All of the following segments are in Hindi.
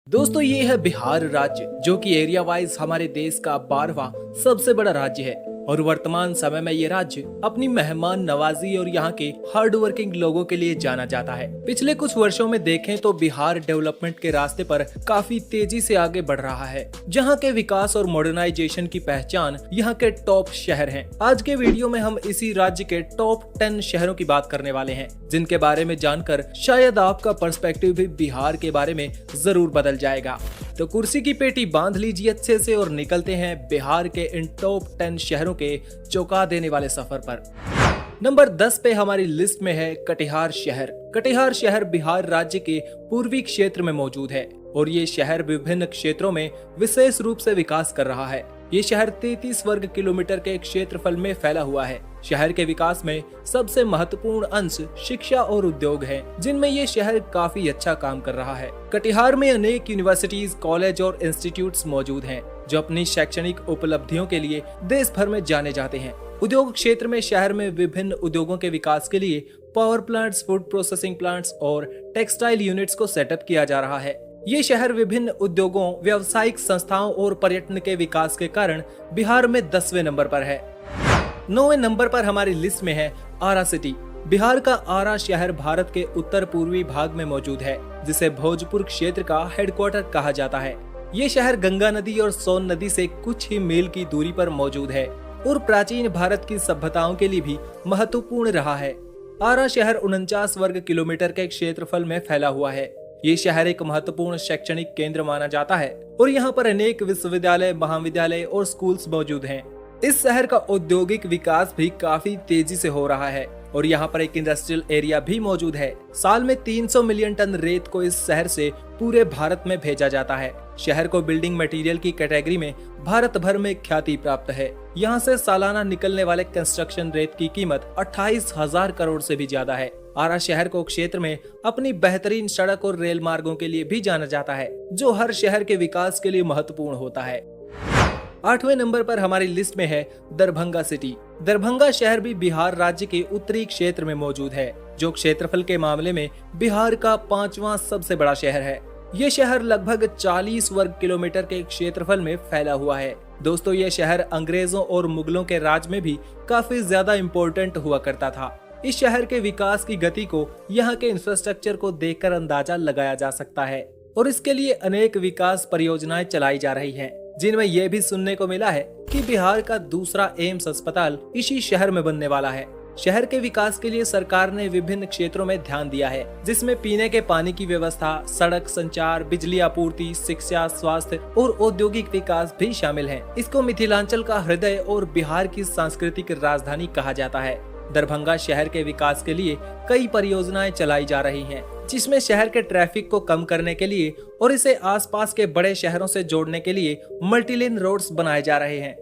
दोस्तों ये है बिहार राज्य, जो कि एरिया वाइज हमारे देश का 12वां सबसे बड़ा राज्य है और वर्तमान समय में ये राज्य अपनी मेहमान नवाजी और यहाँ के हार्ड वर्किंग लोगों के लिए जाना जाता है। पिछले कुछ वर्षों में देखें तो बिहार डेवलपमेंट के रास्ते पर काफी तेजी से आगे बढ़ रहा है, जहाँ के विकास और मॉडर्नाइजेशन की पहचान यहाँ के टॉप शहर हैं। आज के वीडियो में हम इसी राज्य के टॉप 10 शहरों की बात करने वाले हैं, जिनके बारे में जानकर शायद आपका पर्सपेक्टिव भी बिहार के बारे में जरूर बदल जाएगा। तो कुर्सी की पेटी बांध लीजिए अच्छे से और निकलते हैं बिहार के इन टॉप 10 शहरों के चौंका देने वाले सफर पर। नंबर 10 पे हमारी लिस्ट में है कटिहार शहर। कटिहार शहर बिहार राज्य के पूर्वी क्षेत्र में मौजूद है और ये शहर विभिन्न क्षेत्रों में विशेष रूप से विकास कर रहा है। ये शहर 33 वर्ग किलोमीटर के क्षेत्रफल में फैला हुआ है। शहर के विकास में सबसे महत्वपूर्ण अंश शिक्षा और उद्योग है, जिनमें ये शहर काफी अच्छा काम कर रहा है। कटिहार में अनेक यूनिवर्सिटीज, कॉलेज और इंस्टीट्यूट्स मौजूद हैं, जो अपनी शैक्षणिक उपलब्धियों के लिए देश भर में जाने जाते हैं। उद्योग क्षेत्र में शहर में विभिन्न उद्योगों के विकास के लिए power plants, food processing plants और टेक्सटाइल यूनिट्स को सेटअप किया जा रहा है। ये शहर विभिन्न उद्योगों, व्यावसायिक संस्थाओं और पर्यटन के विकास के कारण बिहार में 10वें नंबर पर है। 9वें नंबर पर हमारी लिस्ट में है आरा सिटी। बिहार का आरा शहर भारत के उत्तर पूर्वी भाग में मौजूद है, जिसे भोजपुर क्षेत्र का हेडक्वार्टर कहा जाता है। ये शहर गंगा नदी और सोन नदी से कुछ ही मील की दूरी पर मौजूद है और प्राचीन भारत की सभ्यताओं के लिए भी महत्वपूर्ण रहा है। आरा शहर 49 वर्ग किलोमीटर के क्षेत्रफल में फैला हुआ है। ये शहर एक महत्वपूर्ण शैक्षणिक केंद्र माना जाता है और यहाँ पर अनेक विश्वविद्यालय, महाविद्यालय और स्कूल्स मौजूद हैं। इस शहर का औद्योगिक विकास भी काफी तेजी से हो रहा है और यहाँ पर एक इंडस्ट्रियल एरिया भी मौजूद है। साल में 300 मिलियन टन रेत को इस शहर से पूरे भारत में भेजा जाता है। शहर को बिल्डिंग मटेरियल की कैटेगरी में भारत भर में ख्याति प्राप्त है। यहाँ से सालाना निकलने वाले कंस्ट्रक्शन रेत की कीमत 28,000 करोड़ से भी ज्यादा है। आरा शहर को क्षेत्र में अपनी बेहतरीन सड़क और रेल मार्गों के लिए भी जाना जाता है, जो हर शहर के विकास के लिए महत्वपूर्ण होता है। 8वें नंबर पर हमारी लिस्ट में है दरभंगा सिटी। दरभंगा शहर भी बिहार राज्य के उत्तरी क्षेत्र में मौजूद है, जो क्षेत्रफल के मामले में बिहार का 5वां सबसे बड़ा शहर है। ये शहर लगभग 40 वर्ग किलोमीटर के क्षेत्रफल में फैला हुआ है। दोस्तों, ये शहर अंग्रेजों और मुगलों के राज में भी काफी ज्यादा इम्पोर्टेंट हुआ करता था। इस शहर के विकास की गति को यहाँ के इंफ्रास्ट्रक्चर को देखकर अंदाजा लगाया जा सकता है और इसके लिए अनेक विकास परियोजनाएं चलाई जा रही हैं, जिनमें यह भी सुनने को मिला है कि बिहार का दूसरा एम्स अस्पताल इसी शहर में बनने वाला है। शहर के विकास के लिए सरकार ने विभिन्न क्षेत्रों में ध्यान दिया है, जिसमें पीने के पानी की व्यवस्था, सड़क संचार, बिजली आपूर्ति, शिक्षा, स्वास्थ्य और औद्योगिक विकास भी शामिल है। इसको मिथिलांचल का हृदय और बिहार की सांस्कृतिक राजधानी कहा जाता है। दरभंगा शहर के विकास के लिए कई परियोजनाएं चलाई जा रही हैं, जिसमें शहर के ट्रैफिक को कम करने के लिए और इसे आसपास के बड़े शहरों से जोड़ने के लिए मल्टीलेन रोड्स बनाए जा रहे हैं।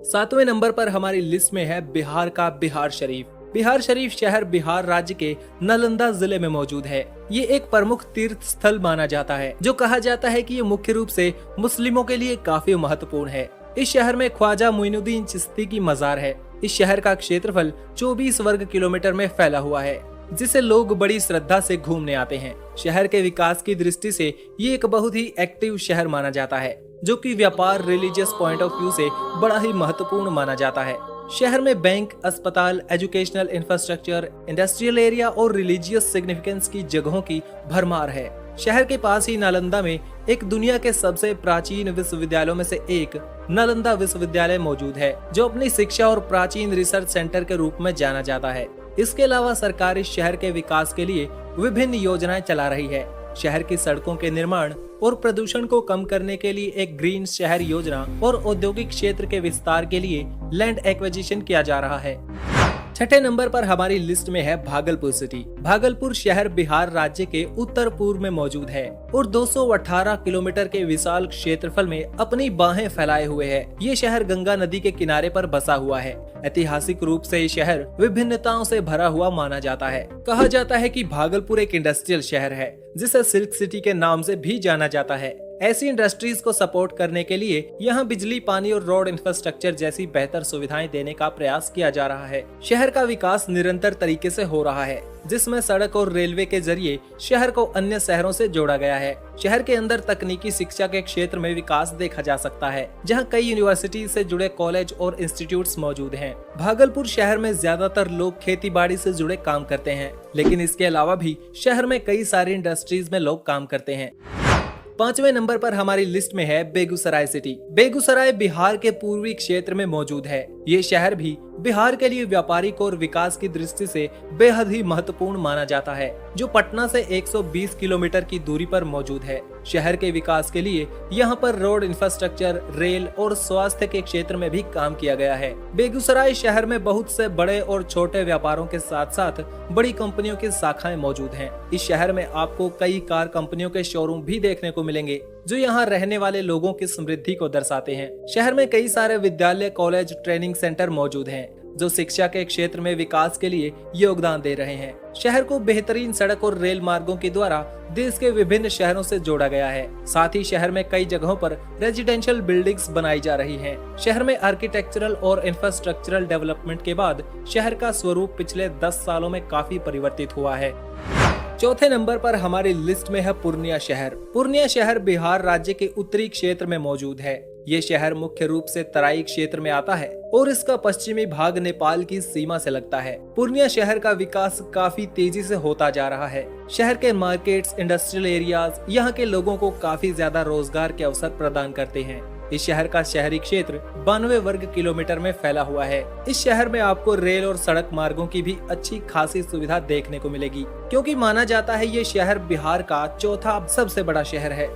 7वें नंबर पर हमारी लिस्ट में है बिहार का बिहार शरीफ। बिहार शरीफ शहर बिहार राज्य के नालंदा जिले में मौजूद है। ये एक प्रमुख तीर्थ स्थल माना जाता है, जो कहा जाता है कि ये मुख्य रूप से मुस्लिमों के लिए काफी महत्वपूर्ण है। इस शहर में ख्वाजा मोइनुद्दीन चिश्ती की मजार है। इस शहर का क्षेत्रफल 24 वर्ग किलोमीटर में फैला हुआ है, जिसे लोग बड़ी श्रद्धा से घूमने आते हैं। शहर के विकास की दृष्टि से ये एक बहुत ही एक्टिव शहर माना जाता है, जो कि व्यापार, रिलीजियस पॉइंट ऑफ व्यू से बड़ा ही महत्वपूर्ण माना जाता है। शहर में बैंक, अस्पताल, एजुकेशनल इंफ्रास्ट्रक्चर, इंडस्ट्रियल एरिया और रिलीजियस सिग्निफिकेंस की जगहों की भरमार है। शहर के पास ही नालंदा में एक दुनिया के सबसे प्राचीन विश्वविद्यालयों में से एक नालंदा विश्वविद्यालय मौजूद है, जो अपनी शिक्षा और प्राचीन रिसर्च सेंटर के रूप में जाना जाता है। इसके अलावा सरकार इस शहर के विकास के लिए विभिन्न योजनाएं चला रही है। शहर की सड़कों के निर्माण और प्रदूषण को कम करने के लिए एक ग्रीन शहर योजना और औद्योगिक क्षेत्र के विस्तार के लिए लैंड एक्विजिशन किया जा रहा है। 6ठे नंबर पर हमारी लिस्ट में है भागलपुर सिटी। भागलपुर शहर बिहार राज्य के उत्तर पूर्व में मौजूद है और 218 किलोमीटर के विशाल क्षेत्रफल में अपनी बाहें फैलाए हुए है। ये शहर गंगा नदी के किनारे पर बसा हुआ है। ऐतिहासिक रूप से ये शहर विभिन्नताओं से भरा हुआ माना जाता है। कहा जाता है कि भागलपुर एक इंडस्ट्रियल शहर है, जिसे सिल्क सिटी के नाम से भी जाना जाता है। ऐसी इंडस्ट्रीज को सपोर्ट करने के लिए यहाँ बिजली, पानी और रोड इंफ्रास्ट्रक्चर जैसी बेहतर सुविधाएं देने का प्रयास किया जा रहा है। शहर का विकास निरंतर तरीके से हो रहा है, जिसमें सड़क और रेलवे के जरिए शहर को अन्य शहरों से जोड़ा गया है। शहर के अंदर तकनीकी शिक्षा के क्षेत्र में विकास देखा जा सकता है, जहां कई यूनिवर्सिटी से जुड़े कॉलेज और इंस्टीट्यूट्स मौजूद हैं। भागलपुर शहर में ज्यादातर लोग खेती बाड़ी से जुड़े काम करते हैं, लेकिन इसके अलावा भी शहर में कई सारी इंडस्ट्रीज में लोग काम करते हैं। 5वें नंबर पर हमारी लिस्ट में है बेगूसराय सिटी। बेगूसराय बिहार के पूर्वी क्षेत्र में मौजूद है। ये शहर भी बिहार के लिए व्यापारिक और विकास की दृष्टि से बेहद ही महत्वपूर्ण माना जाता है, जो पटना से 120 किलोमीटर की दूरी पर मौजूद है। शहर के विकास के लिए यहाँ पर रोड इंफ्रास्ट्रक्चर, रेल और स्वास्थ्य के क्षेत्र में भी काम किया गया है। बेगूसराय शहर में बहुत से बड़े और छोटे व्यापारों के साथ साथ बड़ी कंपनियों की शाखाएं मौजूद हैं। इस शहर में आपको कई कार कंपनियों के शोरूम भी देखने को मिलेंगे, जो यहाँ रहने वाले लोगों की समृद्धि को दर्शाते हैं। शहर में कई सारे विद्यालय, कॉलेज, ट्रेनिंग सेंटर मौजूद हैं, जो शिक्षा के क्षेत्र में विकास के लिए योगदान दे रहे हैं। शहर को बेहतरीन सड़क और रेल मार्गों के द्वारा देश के विभिन्न शहरों से जोड़ा गया है। साथ ही शहर में कई जगहों पर रेजिडेंशियल बिल्डिंग्स बनाई जा रही हैं। शहर में आर्किटेक्चरल और इंफ्रास्ट्रक्चरल डेवलपमेंट के बाद शहर का स्वरूप पिछले 10 सालों में काफी परिवर्तित हुआ है। चौथे नंबर पर हमारी लिस्ट में है पूर्णिया शहर। पूर्णिया शहर बिहार राज्य के उत्तरी क्षेत्र में मौजूद है। ये शहर मुख्य रूप से तराई क्षेत्र में आता है और इसका पश्चिमी भाग नेपाल की सीमा से लगता है। पूर्णिया शहर का विकास काफी तेजी से होता जा रहा है। शहर के मार्केट्स, इंडस्ट्रियल एरियाज यहाँ के लोगों को काफी ज्यादा रोजगार के अवसर प्रदान करते हैं। इस शहर का शहरी क्षेत्र 92 वर्ग किलोमीटर में फैला हुआ है। इस शहर में आपको रेल और सड़क मार्गों की भी अच्छी खासी सुविधा देखने को मिलेगी, क्योंकि माना जाता है ये शहर बिहार का चौथा सबसे बड़ा शहर है।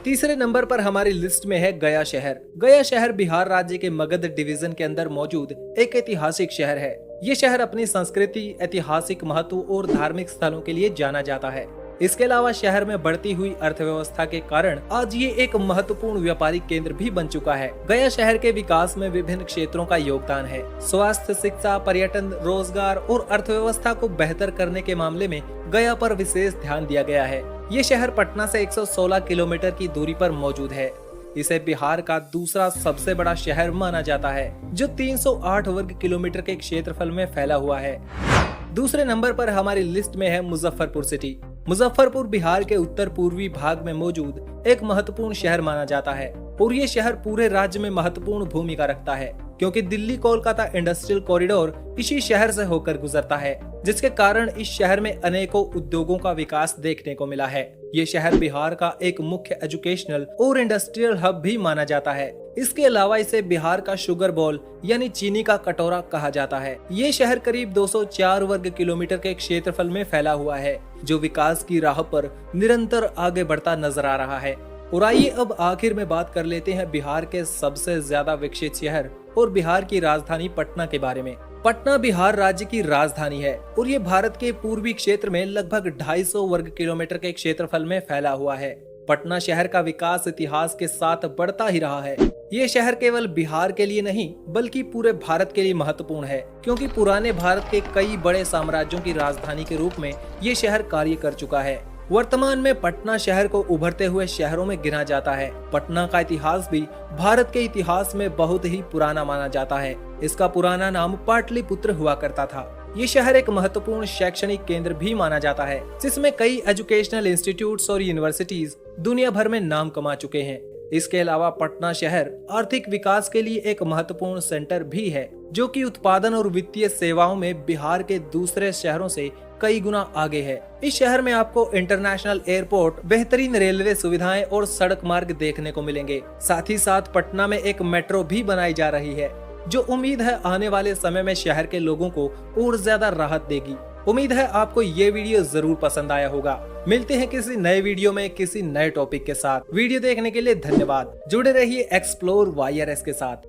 तीसरे नंबर पर हमारी लिस्ट में है गया शहर। गया शहर बिहार राज्य के मगध डिवीजन के अंदर मौजूद एक ऐतिहासिक शहर है। ये शहर अपनी संस्कृति, ऐतिहासिक महत्व और धार्मिक स्थलों के लिए जाना जाता है। इसके अलावा शहर में बढ़ती हुई अर्थव्यवस्था के कारण आज ये एक महत्वपूर्ण व्यापारिक केंद्र भी बन चुका है। गया शहर के विकास में विभिन्न क्षेत्रों का योगदान है। स्वास्थ्य, शिक्षा, पर्यटन, रोजगार और अर्थव्यवस्था को बेहतर करने के मामले में गया पर विशेष ध्यान दिया गया है। ये शहर पटना से 116 किलोमीटर की दूरी पर मौजूद है। इसे बिहार का दूसरा सबसे बड़ा शहर माना जाता है, जो 308 वर्ग किलोमीटर के क्षेत्रफल में फैला हुआ है। दूसरे नंबर पर हमारी लिस्ट में है मुजफ्फरपुर सिटी। मुजफ्फरपुर बिहार के उत्तर पूर्वी भाग में मौजूद एक महत्वपूर्ण शहर माना जाता है और ये शहर पूरे राज्य में महत्वपूर्ण भूमिका रखता है, क्योंकि दिल्ली कोलकाता इंडस्ट्रियल कॉरिडोर इसी शहर से होकर गुजरता है, जिसके कारण इस शहर में अनेकों उद्योगों का विकास देखने को मिला है। ये शहर बिहार का एक मुख्य एजुकेशनल और इंडस्ट्रियल हब भी माना जाता है। इसके अलावा इसे बिहार का शुगर बॉल यानी चीनी का कटोरा कहा जाता है। ये शहर करीब 204 वर्ग किलोमीटर के क्षेत्रफल में फैला हुआ है, जो विकास की राह पर निरंतर आगे बढ़ता नजर आ रहा है। और आइए अब आखिर में बात कर लेते हैं बिहार के सबसे ज्यादा विकसित शहर और बिहार की राजधानी पटना के बारे में। पटना बिहार राज्य की राजधानी है और ये भारत के पूर्वी क्षेत्र में लगभग 250 वर्ग किलोमीटर के क्षेत्रफल में फैला हुआ है। पटना शहर का विकास इतिहास के साथ बढ़ता ही रहा है। ये शहर केवल बिहार के लिए नहीं बल्कि पूरे भारत के लिए महत्वपूर्ण है, क्योंकि पुराने भारत के कई बड़े साम्राज्यों की राजधानी के रूप में ये शहर कार्य कर चुका है। वर्तमान में पटना शहर को उभरते हुए शहरों में गिना जाता है। पटना का इतिहास भी भारत के इतिहास में बहुत ही पुराना माना जाता है। इसका पुराना नाम पाटलिपुत्र हुआ करता था। ये शहर एक महत्वपूर्ण शैक्षणिक केंद्र भी माना जाता है, जिसमें कई एजुकेशनल इंस्टीट्यूट्स और यूनिवर्सिटीज दुनिया भर में नाम कमा चुके हैं। इसके अलावा पटना शहर आर्थिक विकास के लिए एक महत्वपूर्ण सेंटर भी है, जो कि उत्पादन और वित्तीय सेवाओं में बिहार के दूसरे शहरों से कई गुना आगे है। इस शहर में आपको इंटरनेशनल एयरपोर्ट, बेहतरीन रेलवे सुविधाएं और सड़क मार्ग देखने को मिलेंगे। साथ ही साथ पटना में एक मेट्रो भी बनाई जा रही है, जो उम्मीद है आने वाले समय में शहर के लोगों को और ज्यादा राहत देगी। उम्मीद है आपको ये वीडियो जरूर पसंद आया होगा। मिलते हैं किसी नए वीडियो में किसी नए टॉपिक के साथ। वीडियो देखने के लिए धन्यवाद। जुड़े रहिए एक्सप्लोर वाईआरएस के साथ।